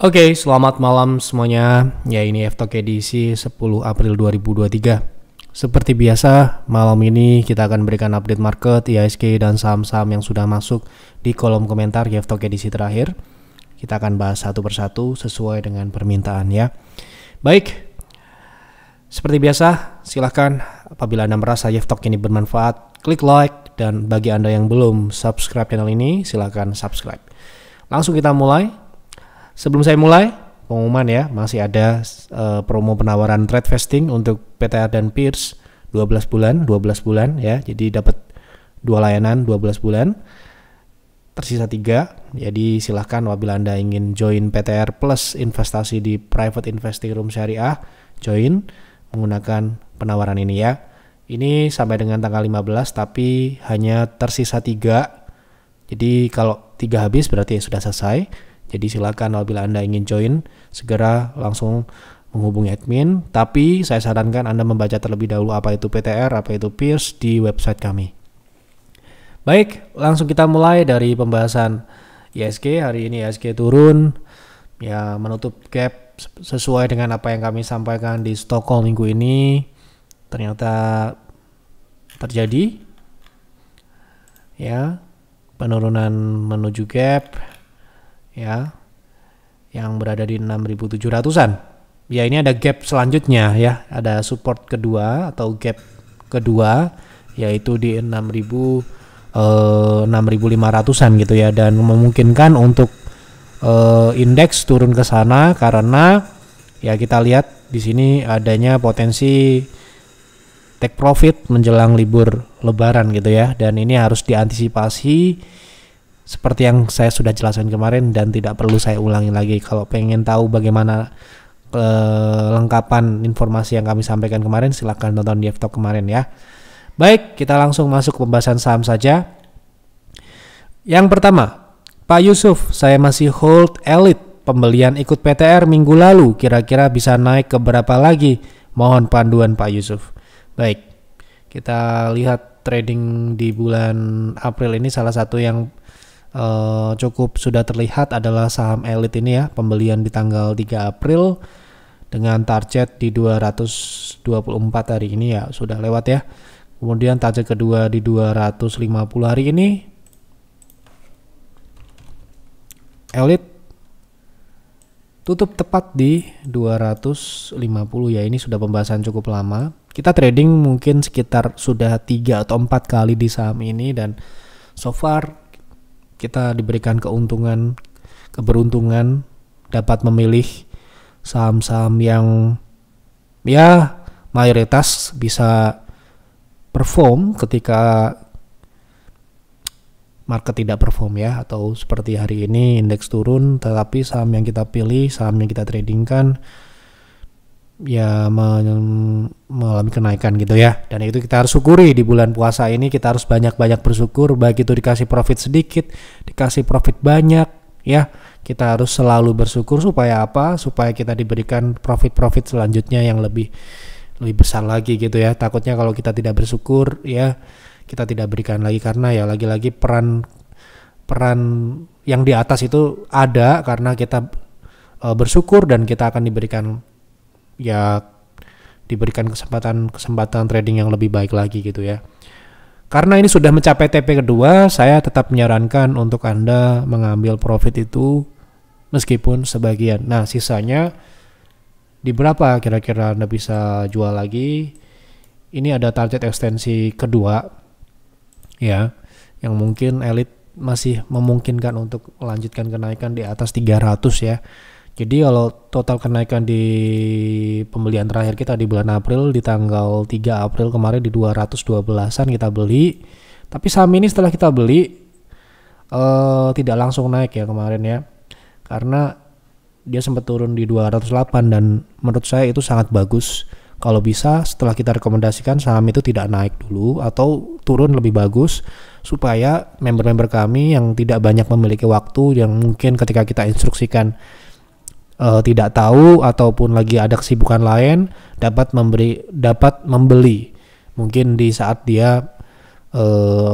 Oke, selamat malam semuanya. Ya, ini F-Talk edisi 10 April 2023. Seperti biasa, malam ini kita akan berikan update market, IHSG, dan saham-saham yang sudah masuk di kolom komentar F-Talk edisi terakhir. Kita akan bahas satu persatu sesuai dengan permintaan ya. Baik, seperti biasa, silahkan apabila Anda merasa F-Talk ini bermanfaat, klik like, dan bagi Anda yang belum subscribe channel ini, silahkan subscribe. Langsung kita mulai. Sebelum saya mulai, pengumuman ya, masih ada promo penawaran trade vesting untuk PTR dan Pierce 12 bulan ya. Jadi dapat 2 layanan 12 bulan. Tersisa 3. Jadi silahkan apabila Anda ingin join PTR plus investasi di private investing room syariah, join menggunakan penawaran ini ya. Ini sampai dengan tanggal 15 tapi hanya tersisa 3. Jadi kalau 3 habis berarti sudah selesai. Jadi silakan apabila Anda ingin join, segera langsung menghubungi admin. Tapi saya sarankan Anda membaca terlebih dahulu apa itu PTR, apa itu Pierce di website kami. Baik, langsung kita mulai dari pembahasan IHSG. Hari ini IHSG turun, ya menutup gap sesuai dengan apa yang kami sampaikan di Stockholm minggu ini. Ternyata terjadi, ya penurunan menuju gap. Ya, yang berada di 6.700-an. Ya, ini ada gap selanjutnya ya, ada support kedua atau gap kedua yaitu di 6.500-an gitu ya, dan memungkinkan untuk indeks turun ke sana karena ya kita lihat di sini adanya potensi take profit menjelang libur Lebaran gitu ya, dan ini harus diantisipasi seperti yang saya sudah jelaskan kemarin dan tidak perlu saya ulangi lagi. Kalau pengen tahu bagaimana lengkapan informasi yang kami sampaikan kemarin, silahkan tonton di F-Talk kemarin ya. Baik, kita langsung masuk ke pembahasan saham saja. Yang pertama, Pak Yusuf, saya masih hold Elite. Pembelian ikut PTR minggu lalu, kira-kira bisa naik ke berapa lagi? Mohon panduan Pak Yusuf. Baik, kita lihat trading di bulan April ini salah satu yang cukup sudah terlihat adalah saham Elite ini ya, pembelian di tanggal 3 April dengan target di 224 hari ini ya, sudah lewat ya. Kemudian target kedua di 250 hari ini. Elite tutup tepat di 250 ya, ini sudah pembahasan cukup lama. Kita trading mungkin sekitar sudah 3 atau 4 kali di saham ini dan so far kita diberikan keberuntungan dapat memilih saham-saham yang ya mayoritas bisa perform ketika market tidak perform ya, atau seperti hari ini indeks turun tetapi saham yang kita pilih, saham yang kita tradingkan ya mengalami kenaikan gitu ya, dan itu kita harus syukuri. Di bulan puasa ini kita harus banyak-banyak bersyukur, baik itu dikasih profit sedikit, dikasih profit banyak ya, kita harus selalu bersyukur. Supaya apa? Supaya kita diberikan profit selanjutnya yang lebih besar lagi gitu ya. Takutnya kalau kita tidak bersyukur ya kita tidak berikan lagi, karena ya lagi-lagi peran yang di atas itu ada karena kita bersyukur, dan kita akan diberikan kesempatan trading yang lebih baik lagi gitu ya. Karena ini sudah mencapai TP kedua, saya tetap menyarankan untuk Anda mengambil profit itu meskipun sebagian. Nah, sisanya di berapa kira-kira Anda bisa jual lagi? Ini ada target ekstensi kedua ya, yang mungkin Elite masih memungkinkan untuk melanjutkan kenaikan di atas 300 ya. Jadi kalau total kenaikan di pembelian terakhir kita di bulan April, di tanggal 3 April kemarin di 212-an kita beli. Tapi saham ini setelah kita beli tidak langsung naik ya kemarin ya, karena dia sempat turun di 208, dan menurut saya itu sangat bagus. Kalau bisa setelah kita rekomendasikan saham itu tidak naik dulu atau turun lebih bagus, supaya member-member kami yang tidak banyak memiliki waktu, yang mungkin ketika kita instruksikan tidak tahu ataupun lagi ada kesibukan lain, dapat membeli mungkin di saat dia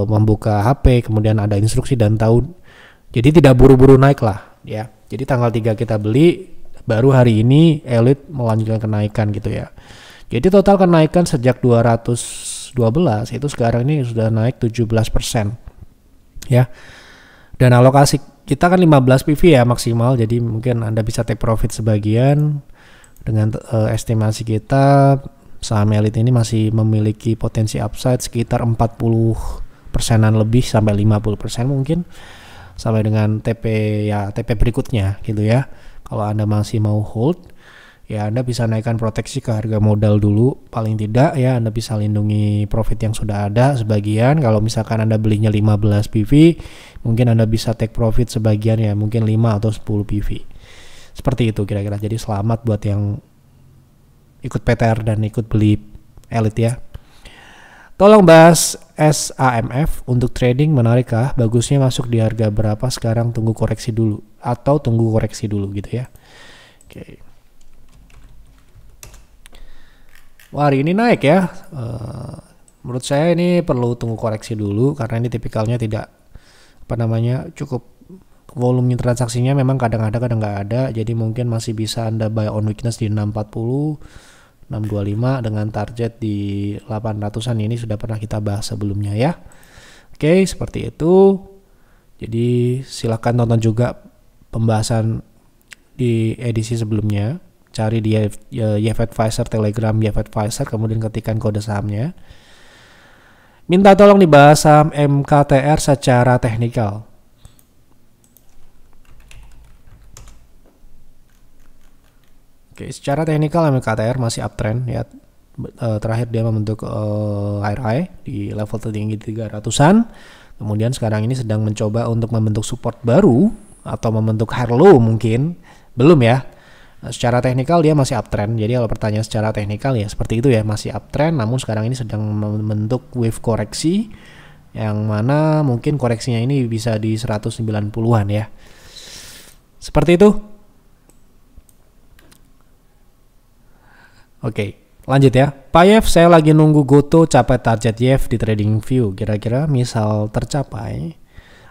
membuka HP kemudian ada instruksi dan tahu. Jadi tidak buru-buru naik lah ya. Jadi tanggal 3 kita beli, baru hari ini Elite melanjutkan kenaikan gitu ya. Jadi total kenaikan sejak 212 itu sekarang ini sudah naik 17% ya. Dan alokasi kita kan 15 PV ya maksimal, jadi mungkin Anda bisa take profit sebagian. Dengan estimasi kita saham Elite ini masih memiliki potensi upside sekitar 40%-an lebih sampai 50% mungkin sampai dengan TP berikutnya gitu ya. Kalau Anda masih mau hold ya Anda bisa naikkan proteksi ke harga modal dulu paling tidak ya, Anda bisa lindungi profit yang sudah ada sebagian. Kalau misalkan Anda belinya 15 PV mungkin Anda bisa take profit sebagian ya, mungkin 5 atau 10 PV seperti itu kira-kira. Jadi selamat buat yang ikut PTR dan ikut beli Elite ya. Tolong bahas SAMF untuk trading menarikkah? Bagusnya masuk di harga berapa sekarang, tunggu koreksi dulu atau tunggu koreksi dulu gitu ya. Oke. Wah, hari ini naik ya. Menurut saya ini perlu tunggu koreksi dulu karena ini tipikalnya tidak cukup volume transaksinya memang kadang ada kadang nggak ada. Jadi mungkin masih bisa Anda buy on weakness di 640, 625 dengan target di 800-an. Ini sudah pernah kita bahas sebelumnya ya. Oke, seperti itu. Jadi silakan tonton juga pembahasan di edisi sebelumnya. Cari di YF Advisor, Telegram YF Advisor, kemudian ketikkan kode sahamnya. Minta tolong dibahas saham MKTR secara teknikal. Oke, secara teknikal MKTR masih uptrend ya. Terakhir dia membentuk RI di level tertinggi 300-an. Kemudian sekarang ini sedang mencoba untuk membentuk support baru atau membentuk higher low mungkin. Belum ya. Secara teknikal dia masih uptrend. Jadi kalau pertanyaan secara teknikal ya seperti itu ya, masih uptrend, namun sekarang ini sedang membentuk wave koreksi yang mana mungkin koreksinya ini bisa di 190-an ya. Seperti itu. Oke, lanjut ya. Pak Yev, saya lagi nunggu Goto capai target Yev di TradingView. Kira-kira misal tercapai,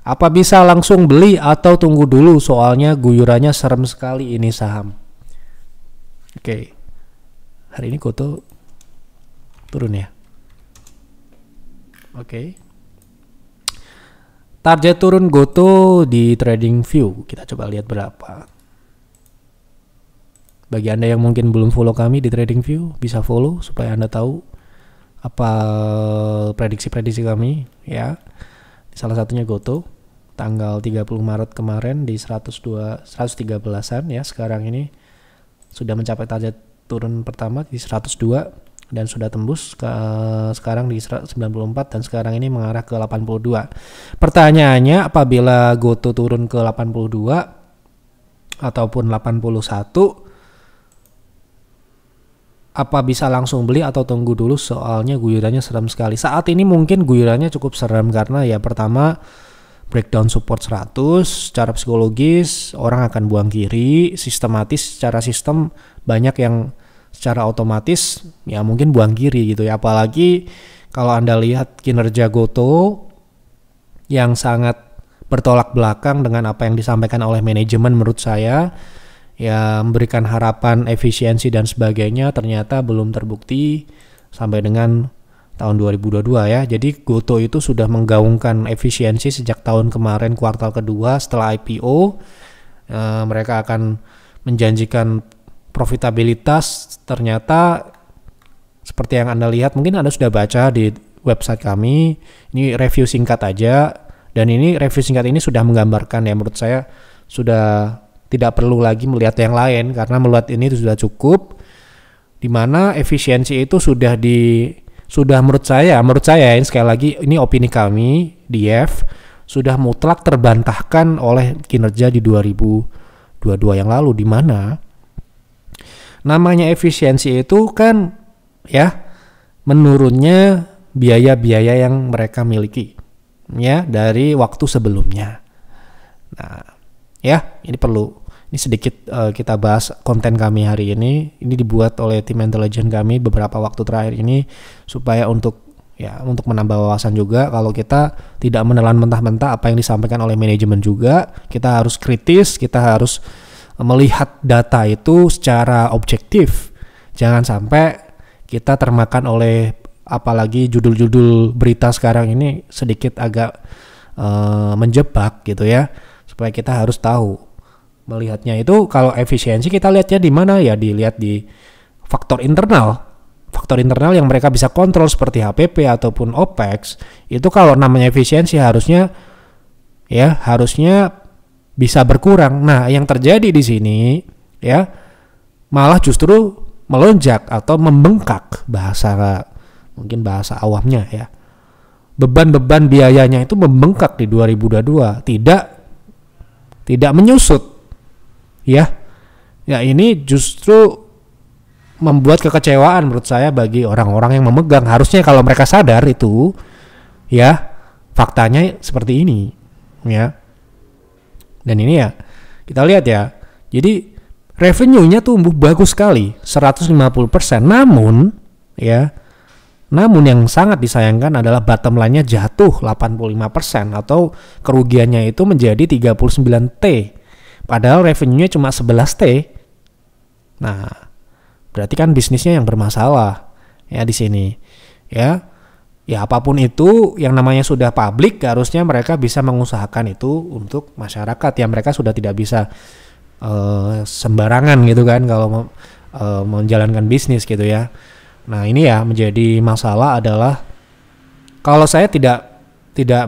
apa bisa langsung beli atau tunggu dulu? Soalnya guyurannya serem sekali ini saham. Oke, hari ini Goto turun ya. Oke, target turun Goto di TradingView kita coba lihat berapa. Bagi Anda yang mungkin belum follow kami di TradingView, bisa follow supaya Anda tahu apa prediksi-prediksi kami ya. Salah satunya Goto tanggal 30 Maret kemarin di 113-an ya. Sekarang ini sudah mencapai target turun pertama di 102 dan sudah tembus ke sekarang di 94 dan sekarang ini mengarah ke 82. Pertanyaannya, apabila Goto turun ke 82 ataupun 81, apa bisa langsung beli atau tunggu dulu? Soalnya guyurannya serem sekali. Saat ini mungkin guyurannya cukup serem karena ya pertama breakdown support 100, secara psikologis orang akan buang kiri, sistematis secara sistem banyak yang secara otomatis ya mungkin buang kiri gitu ya. Apalagi kalau Anda lihat kinerja Goto yang sangat bertolak belakang dengan apa yang disampaikan oleh manajemen, menurut saya ya memberikan harapan efisiensi dan sebagainya ternyata belum terbukti sampai dengan tahun 2022 ya. Jadi Goto itu sudah menggaungkan efisiensi sejak tahun kemarin kuartal kedua setelah IPO. Mereka akan menjanjikan profitabilitas, ternyata seperti yang Anda lihat, mungkin Anda sudah baca di website kami. Ini review singkat aja, dan ini review singkat ini sudah menggambarkan ya, menurut saya sudah tidak perlu lagi melihat yang lain karena melihat ini sudah cukup, dimana efisiensi itu sudah menurut saya ini sekali lagi ini opini kami di YF sudah mutlak terbantahkan oleh kinerja di 2022 yang lalu, di mana namanya efisiensi itu kan ya menurunnya biaya-biaya yang mereka miliki ya dari waktu sebelumnya. Nah, ya ini sedikit kita bahas konten kami hari ini. Ini dibuat oleh tim intelijen kami beberapa waktu terakhir ini supaya untuk Ya, untuk menambah wawasan juga, kalau kita tidak menelan mentah-mentah apa yang disampaikan oleh manajemen juga, kita harus kritis, kita harus melihat data itu secara objektif. Jangan sampai kita termakan oleh, apalagi judul-judul berita sekarang ini sedikit agak menjebak gitu ya. Supaya kita harus tahu melihatnya itu. Kalau efisiensi kita lihatnya di mana ya, dilihat di faktor internal yang mereka bisa kontrol seperti HPP ataupun OPEX. Itu kalau namanya efisiensi harusnya bisa berkurang. Nah, yang terjadi di sini ya malah justru melonjak atau membengkak, mungkin bahasa awamnya ya. Beban-beban biayanya itu membengkak di 2022, tidak menyusut. Ya. Ya, ini justru membuat kekecewaan menurut saya bagi orang-orang yang memegang. Harusnya kalau mereka sadar itu, ya faktanya seperti ini, ya. Dan ini ya kita lihat ya. Jadi revenue-nya tumbuh bagus sekali, 150%. Namun yang sangat disayangkan adalah bottom line-nya jatuh 85% atau kerugiannya itu menjadi 39T. Padahal revenue-nya cuma 11T. Nah, berarti kan bisnisnya yang bermasalah ya di sini. Ya apapun itu yang namanya sudah publik, harusnya mereka bisa mengusahakan itu untuk masyarakat yang mereka sudah tidak bisa sembarangan gitu kan kalau menjalankan bisnis gitu ya. Nah, ini ya menjadi masalah adalah kalau saya tidak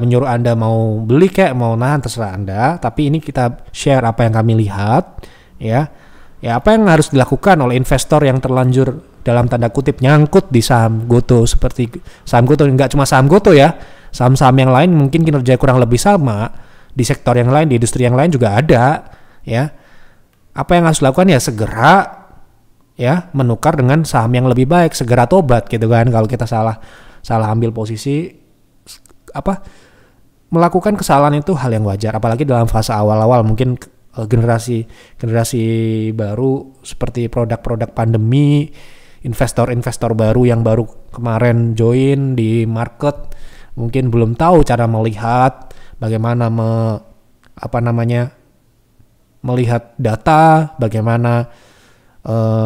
menyuruh Anda mau beli kayak mau nahan, terserah Anda, tapi ini kita share apa yang kami lihat ya. Ya, apa yang harus dilakukan oleh investor yang terlanjur dalam tanda kutip nyangkut di saham Goto, seperti saham Goto, nggak cuma saham Goto ya, saham-saham yang lain mungkin kinerja kurang lebih sama, di sektor yang lain, di industri yang lain juga ada ya. Apa yang harus dilakukan ya segera ya menukar dengan saham yang lebih baik, segera tobat gitu kan. Kalau kita salah ambil posisi, melakukan kesalahan itu hal yang wajar, apalagi dalam fase awal-awal mungkin generasi baru seperti produk-produk pandemi, investor baru yang baru kemarin join di market mungkin belum tahu cara melihat bagaimana melihat data, bagaimana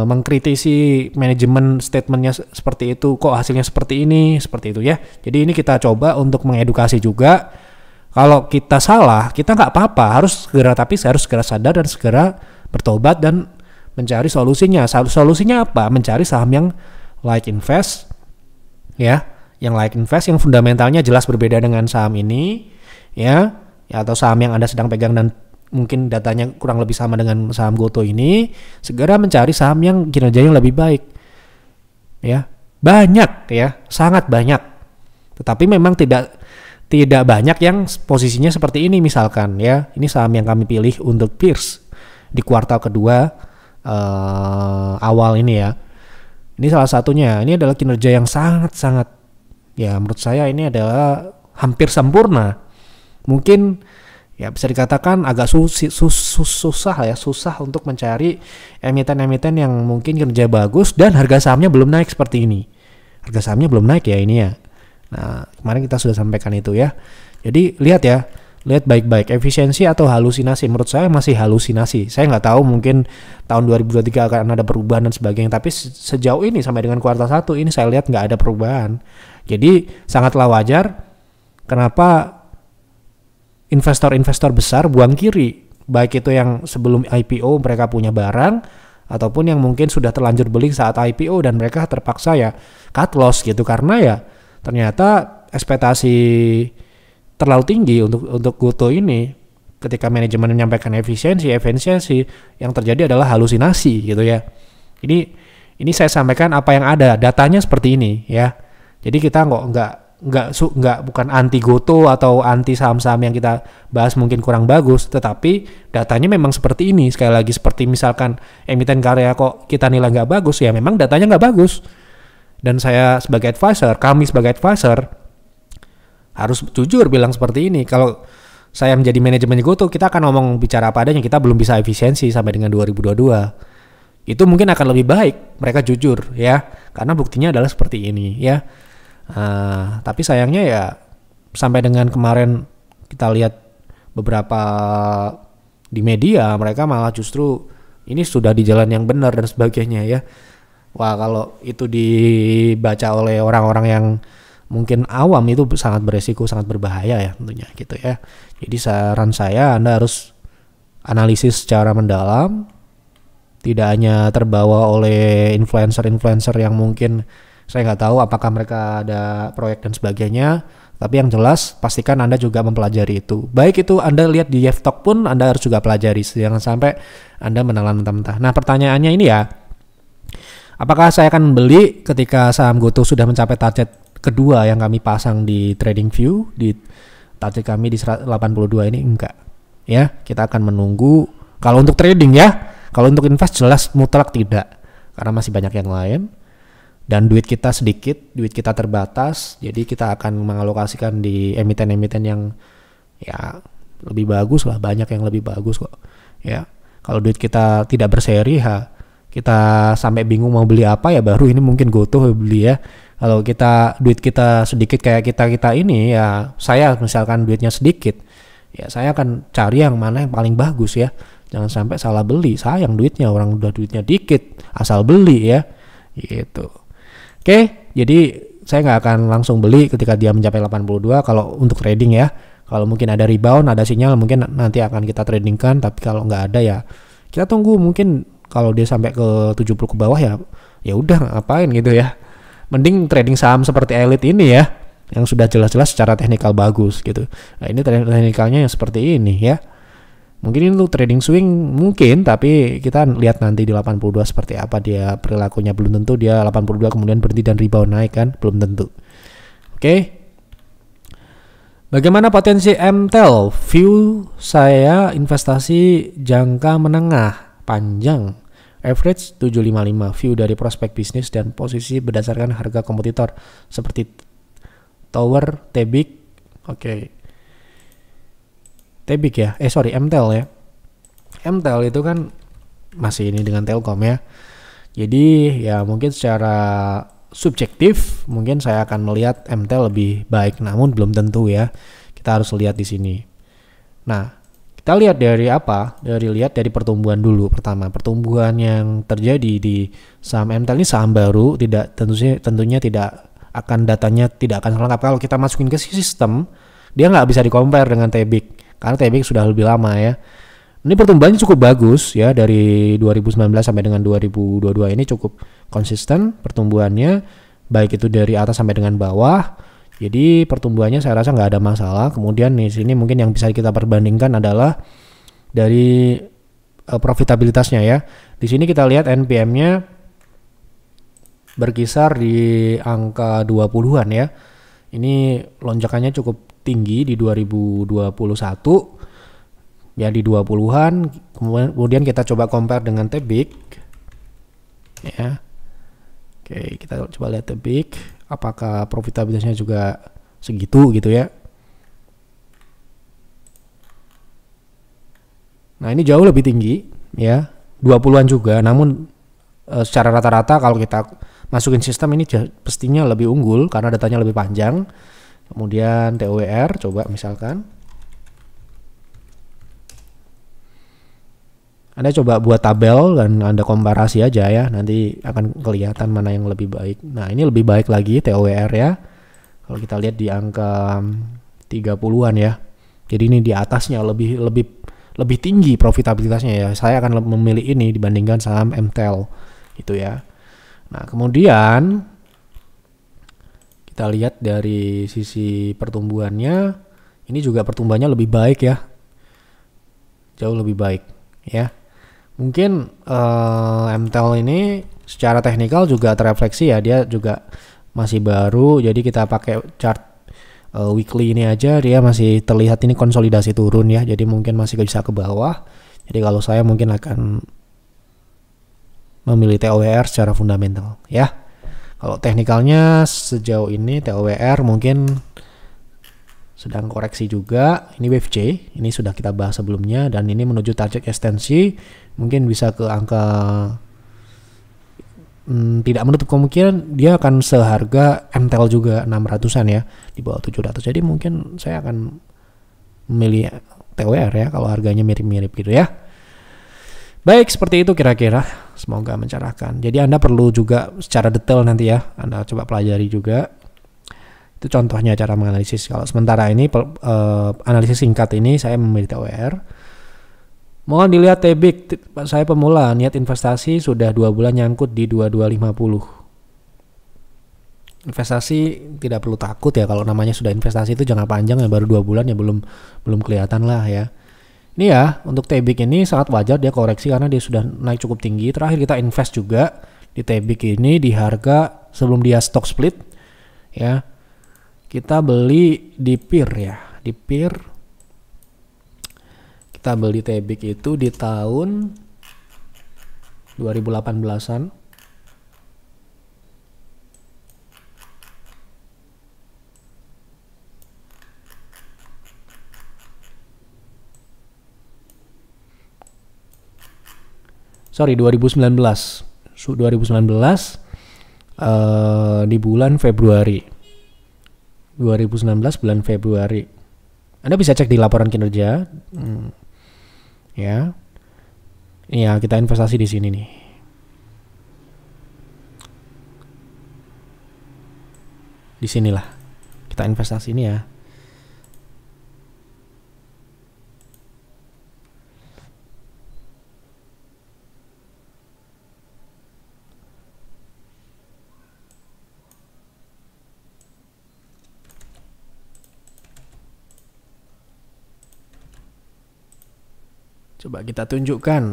mengkritisi manajemen statementnya seperti itu, kok hasilnya seperti itu ya. Jadi ini kita coba untuk mengedukasi juga. Kalau kita salah, kita nggak apa-apa, harus segera sadar dan segera bertobat dan mencari solusinya. Solusinya apa? Mencari saham yang like invest, ya, yang fundamentalnya jelas berbeda dengan saham ini, ya atau saham yang Anda sedang pegang dan mungkin datanya kurang lebih sama dengan saham Goto ini. Segera mencari saham yang kinerjanya lebih baik, ya, banyak ya, sangat banyak. Tetapi memang tidak banyak yang posisinya seperti ini. Misalkan ya, ini saham yang kami pilih untuk Pierce di kuartal kedua awal ini ya. Ini salah satunya. Ini adalah kinerja yang sangat-sangat, ya menurut saya ini adalah hampir sempurna. Mungkin ya bisa dikatakan agak susah untuk mencari emiten-emiten yang mungkin kinerja bagus dan harga sahamnya belum naik seperti ini. Harga sahamnya belum naik ya ini ya. Nah, kemarin kita sudah sampaikan itu ya. Jadi lihat baik-baik, efisiensi atau halusinasi. Menurut saya masih halusinasi. Saya nggak tahu, mungkin tahun 2023 akan ada perubahan dan sebagainya. Tapi sejauh ini sampai dengan kuartal 1 ini saya lihat nggak ada perubahan. Jadi sangatlah wajar kenapa investor-investor besar buang kiri. Baik itu yang sebelum IPO mereka punya barang, ataupun yang mungkin sudah terlanjur beli saat IPO dan mereka terpaksa ya cut loss gitu, karena ya ternyata ekspektasi terlalu tinggi untuk Goto ini. Ketika manajemen menyampaikan efisiensi yang terjadi adalah halusinasi gitu ya. Ini saya sampaikan apa yang ada, datanya seperti ini ya. Jadi kita bukan anti Goto atau anti saham-saham yang kita bahas mungkin kurang bagus, tetapi datanya memang seperti ini. Sekali lagi, seperti misalkan emiten karya kok kita nilai nggak bagus, ya memang datanya nggak bagus. Dan kami sebagai advisor harus jujur bilang seperti ini. Kalau saya menjadi manajemen Goto, kita akan bicara apa adanya, kita belum bisa efisiensi sampai dengan 2022. Itu mungkin akan lebih baik mereka jujur ya, karena buktinya adalah seperti ini ya. Tapi sayangnya ya sampai dengan kemarin kita lihat beberapa di media, mereka malah justru ini sudah di jalan yang benar dan sebagainya ya. Wah, kalau itu dibaca oleh orang-orang yang mungkin awam itu sangat beresiko, sangat berbahaya ya tentunya gitu ya. Jadi saran saya Anda harus analisis secara mendalam, tidak hanya terbawa oleh influencer-influencer yang mungkin saya nggak tahu apakah mereka ada proyek dan sebagainya, tapi yang jelas pastikan Anda juga mempelajari itu. Baik itu Anda lihat di Yeftalk pun Anda harus juga pelajari, jangan sampai Anda menelan mentah-mentah. Nah pertanyaannya ini ya, apakah saya akan beli ketika saham GoTo sudah mencapai target kedua yang kami pasang di TradingView, di target kami di 82 ini? Enggak ya, kita akan menunggu. Kalau untuk trading ya, kalau untuk invest jelas mutlak tidak, karena masih banyak yang lain dan duit kita sedikit, duit kita terbatas, jadi kita akan mengalokasikan di emiten-emiten yang ya lebih bagus lah, banyak yang lebih bagus kok ya. Kalau duit kita tidak berseri ya, kita sampai bingung mau beli apa ya, baru ini mungkin GoTo beli ya. Kalau duit kita sedikit kayak kita ini ya, saya misalkan duitnya sedikit ya, saya akan cari yang mana yang paling bagus ya. Jangan sampai salah beli, sayang duitnya, orang udah duitnya dikit asal beli ya gitu. Oke, jadi saya nggak akan langsung beli ketika dia mencapai 82 kalau untuk trading ya. Kalau mungkin ada rebound, ada sinyal, mungkin nanti akan kita tradingkan. Tapi kalau nggak ada ya kita tunggu, mungkin kalau dia sampai ke 70 ke bawah ya udah ngapain gitu ya. Mending trading saham seperti Elite ini ya, yang sudah jelas-jelas secara teknikal bagus gitu. Nah ini teknikalnya yang seperti ini ya. Mungkin itu trading swing mungkin, tapi kita lihat nanti di 82 seperti apa dia perilakunya. Belum tentu dia 82 kemudian berhenti dan rebound naik kan, belum tentu. Oke. Bagaimana potensi MTEL? View saya investasi jangka menengah panjang. Average 755, view dari prospek bisnis dan posisi berdasarkan harga kompetitor seperti Tower, Tebik. Oke. Tebik ya, MTEL ya. MTEL itu kan masih ini dengan Telkom ya. Jadi ya mungkin secara subjektif mungkin saya akan melihat MTEL lebih baik, namun belum tentu ya. Kita harus lihat di sini. Nah, kita lihat dari apa? Lihat dari pertumbuhan dulu. Pertama, pertumbuhan yang terjadi di saham MTEL ini saham baru, tentunya tidak akan, datanya tidak akan lengkap. Kalau kita masukin ke sistem, dia nggak bisa di-compare dengan Tebik. Karena Tebik sudah lebih lama ya. Ini pertumbuhannya cukup bagus ya, dari 2019 sampai dengan 2022 ini cukup konsisten pertumbuhannya, baik itu dari atas sampai dengan bawah. Jadi pertumbuhannya saya rasa nggak ada masalah. Kemudian di sini mungkin yang bisa kita perbandingkan adalah dari profitabilitasnya ya. Di sini kita lihat NPM-nya berkisar di angka 20-an ya. Ini lonjakannya cukup tinggi di 2021 ya, di 20-an. Kemudian kita coba compare dengan Tebik ya. Oke, kita coba lihat Tebik apakah profitabilitasnya juga segitu gitu ya. Nah ini jauh lebih tinggi ya, 20-an juga, namun secara rata-rata kalau kita masukin sistem ini pastinya lebih unggul karena datanya lebih panjang. Kemudian TOWR coba misalkan Anda coba buat tabel dan Anda komparasi aja ya, nanti akan kelihatan mana yang lebih baik. Nah ini lebih baik lagi TOWR ya, kalau kita lihat di angka 30-an ya. Jadi ini di atasnya lebih tinggi profitabilitasnya ya. Saya akan memilih ini dibandingkan saham MTEL gitu ya. Nah kemudian kita lihat dari sisi pertumbuhannya, ini juga pertumbuhannya lebih baik ya, jauh lebih baik ya. Mungkin MTEL ini secara teknikal juga terefleksi ya, dia juga masih baru, jadi kita pakai chart weekly ini aja, dia masih terlihat ini konsolidasi turun ya, jadi mungkin masih bisa ke bawah. Jadi kalau saya mungkin akan memilih TOWR secara fundamental ya. Kalau teknikalnya sejauh ini TOWR mungkin sedang koreksi juga. Ini wave J, ini sudah kita bahas sebelumnya, dan ini menuju target ekstensi mungkin bisa ke angka tidak menutup kemungkinan dia akan seharga MTEL juga 600-an ya, di bawah 700. Jadi mungkin saya akan memilih TWR ya kalau harganya mirip-mirip gitu ya. Baik, seperti itu kira-kira. Semoga mencerahkan. Jadi Anda perlu juga secara detail nanti ya, Anda coba pelajari juga. Itu contohnya cara menganalisis. Kalau sementara ini analisis singkat ini saya memilih TWR. Mohon dilihat TBIK, saya pemula, niat investasi sudah 2 bulan nyangkut di 2250. Investasi tidak perlu takut ya, kalau namanya sudah investasi itu jangka panjang ya, baru 2 bulan ya belum kelihatan lah ya. Ini ya, untuk TBIK ini sangat wajar dia koreksi karena dia sudah naik cukup tinggi. Terakhir kita invest juga di TBIK ini di harga sebelum dia stock split ya. Kita beli di PIR ya, di PIR. Kita beli TBIK itu di tahun 2018-an. Sorry, 2019 di bulan Februari. 2019 bulan Februari. Anda bisa cek di laporan kinerja. Ya. Iya, kita investasi di sini nih. Di sinilah kita investasi ini ya. Coba kita tunjukkan.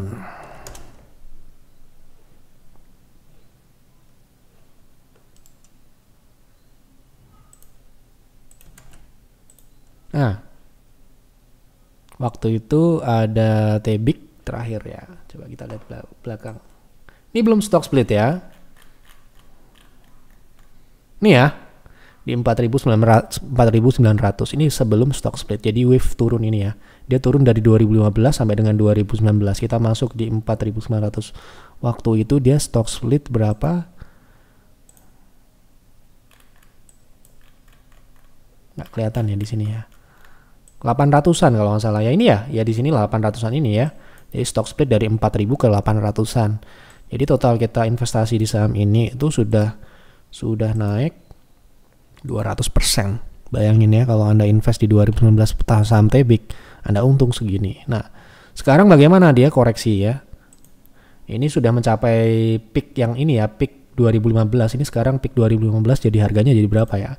Nah, waktu itu ada TBIK terakhir ya. Coba kita lihat belakang. Ini belum stock split ya. Ini ya, di 4.900 ini sebelum stock split. Jadi wave turun ini ya. Dia turun dari 2015 sampai dengan 2019. Kita masuk di 4.900. Waktu itu dia stock split berapa? Nggak kelihatan ya di sini ya. 800-an kalau nggak salah ya. Ini ya di sini 800-an ini ya. Jadi stock split dari 4.000 ke 800-an. Jadi total kita investasi di saham ini itu sudah naik 200%. Bayangin ya kalau Anda invest di 2019 saham TBIK, Anda untung segini. Nah, sekarang bagaimana dia koreksi ya? Ini sudah mencapai peak yang ini ya, peak 2015. Ini sekarang peak 2015 jadi harganya jadi berapa ya?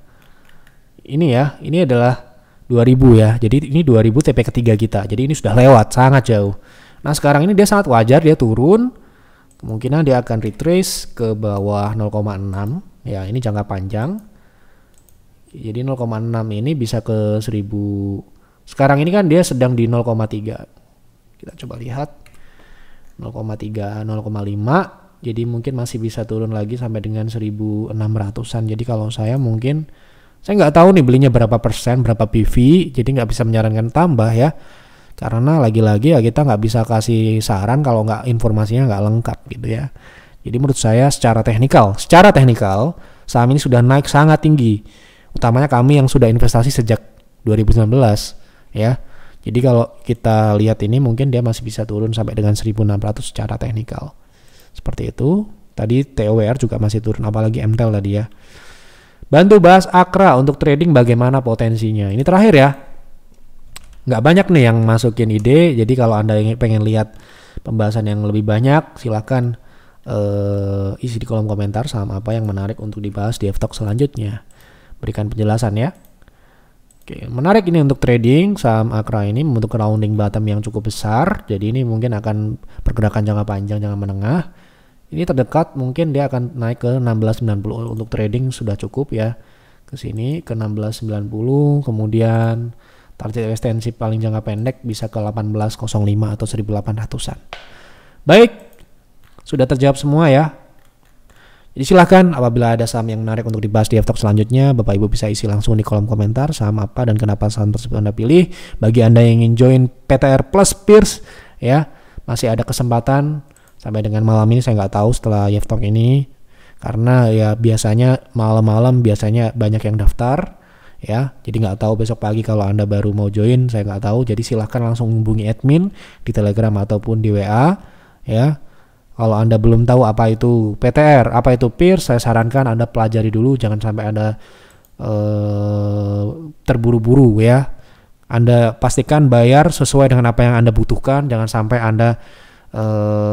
Ini ya, ini adalah 2000 ya. Jadi ini 2000 TP ketiga kita. Jadi ini sudah lewat, sangat jauh. Nah, sekarang ini dia sangat wajar dia turun. Kemungkinan dia akan retrace ke bawah 0,6. Ya, ini jangka panjang. Jadi 0,6 ini bisa ke 1000. Sekarang ini kan dia sedang di 0,3. Kita coba lihat. 0,3, 0,5. Jadi mungkin masih bisa turun lagi sampai dengan 1600-an. Jadi kalau saya mungkin, saya nggak tahu nih belinya berapa persen, berapa PV. Jadi nggak bisa menyarankan tambah ya. Karena lagi-lagi ya kita nggak bisa kasih saran kalau nggak informasinya nggak lengkap gitu ya. Jadi menurut saya secara teknikal saham ini sudah naik sangat tinggi. Utamanya kami yang sudah investasi sejak 2019 ya. Jadi kalau kita lihat ini mungkin dia masih bisa turun sampai dengan 1600 secara teknikal. Seperti itu. Tadi TOWR juga masih turun, apalagi MTEL tadi ya. Bantu bahas Akra untuk trading bagaimana potensinya. Ini terakhir ya. Nggak banyak nih yang masukin ide. Jadi kalau Anda pengen lihat pembahasan yang lebih banyak, silakan isi di kolom komentar saham apa yang menarik untuk dibahas di F-Talk selanjutnya. Berikan penjelasan ya. Oke, menarik ini untuk trading. Saham Akra ini membentuk rounding bottom yang cukup besar. Jadi ini mungkin akan pergerakan jangka panjang, jangka menengah. Ini terdekat mungkin dia akan naik ke 1690. Untuk trading sudah cukup ya. Ke sini ke 1690, kemudian target ekstensi paling jangka pendek bisa ke 1805 atau 1800-an. Baik, sudah terjawab semua ya. Jadi silahkan apabila ada saham yang menarik untuk dibahas di F-Talk selanjutnya, Bapak Ibu bisa isi langsung di kolom komentar saham apa dan kenapa saham tersebut Anda pilih. Bagi Anda yang ingin join PTR Plus Peers ya, masih ada kesempatan sampai dengan malam ini. Saya nggak tahu setelah F-Talk ini Karena ya biasanya malam-malam biasanya banyak yang daftar ya. Jadi nggak tahu besok pagi kalau Anda baru mau join, saya nggak tahu. Jadi silahkan langsung hubungi admin di Telegram ataupun di WA ya. Kalau Anda belum tahu apa itu PTR, apa itu peer, saya sarankan Anda pelajari dulu, jangan sampai Anda terburu-buru ya. Anda pastikan bayar sesuai dengan apa yang Anda butuhkan, jangan sampai Anda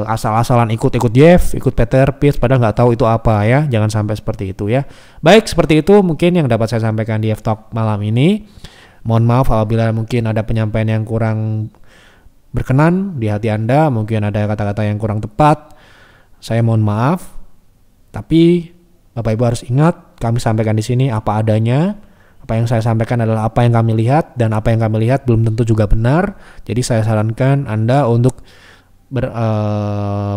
asal-asalan ikut Jeff, ikut Peter, Pierce, padahal nggak tahu itu apa ya. Jangan sampai seperti itu ya. Baik, seperti itu mungkin yang dapat saya sampaikan di F-Talk malam ini. Mohon maaf apabila mungkin ada penyampaian yang kurang berkenan di hati Anda, mungkin ada kata-kata yang kurang tepat. Saya mohon maaf. Tapi Bapak Ibu harus ingat, kami sampaikan di sini apa adanya. Apa yang saya sampaikan adalah apa yang kami lihat, dan apa yang kami lihat belum tentu juga benar. Jadi saya sarankan Anda untuk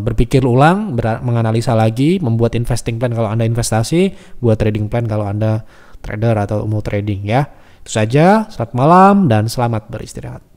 berpikir ulang, menganalisa lagi, membuat investing plan kalau Anda investasi, buat trading plan kalau Anda trader atau mau trading ya. Itu saja, selamat malam dan selamat beristirahat.